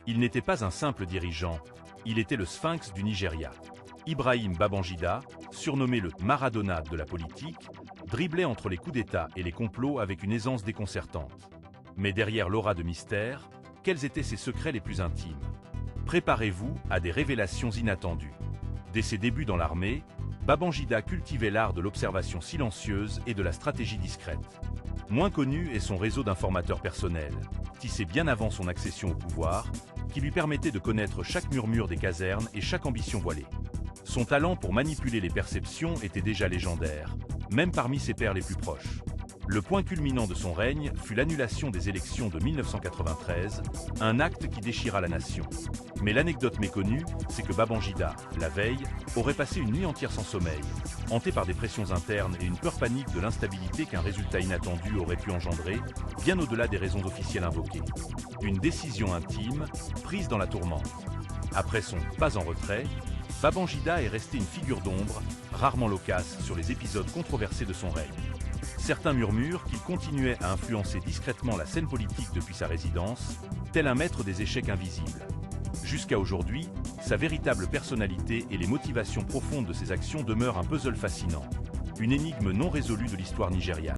Il n'était pas un simple dirigeant, il était le sphinx du Nigeria. Ibrahim Babangida, surnommé le Maradona de la politique, driblait entre les coups d'État et les complots avec une aisance déconcertante. Mais derrière l'aura de mystère, quels étaient ses secrets les plus intimes? Préparez-vous à des révélations inattendues. Dès ses débuts dans l'armée, Babangida cultivait l'art de l'observation silencieuse et de la stratégie discrète. Moins connu est son réseau d'informateurs personnels, tissé bien avant son accession au pouvoir, qui lui permettait de connaître chaque murmure des casernes et chaque ambition voilée. Son talent pour manipuler les perceptions était déjà légendaire, même parmi ses pairs les plus proches. Le point culminant de son règne fut l'annulation des élections de 1993, un acte qui déchira la nation. Mais l'anecdote méconnue, c'est que Babangida, la veille, aurait passé une nuit entière sans sommeil, hanté par des pressions internes et une peur panique de l'instabilité qu'un résultat inattendu aurait pu engendrer, bien au-delà des raisons officielles invoquées. Une décision intime, prise dans la tourmente. Après son « pas en retrait », Babangida est resté une figure d'ombre, rarement loquace sur les épisodes controversés de son règne. Certains murmurent qu'il continuait à influencer discrètement la scène politique depuis sa résidence, tel un maître des échecs invisibles. Jusqu'à aujourd'hui, sa véritable personnalité et les motivations profondes de ses actions demeurent un puzzle fascinant, une énigme non résolue de l'histoire nigériane.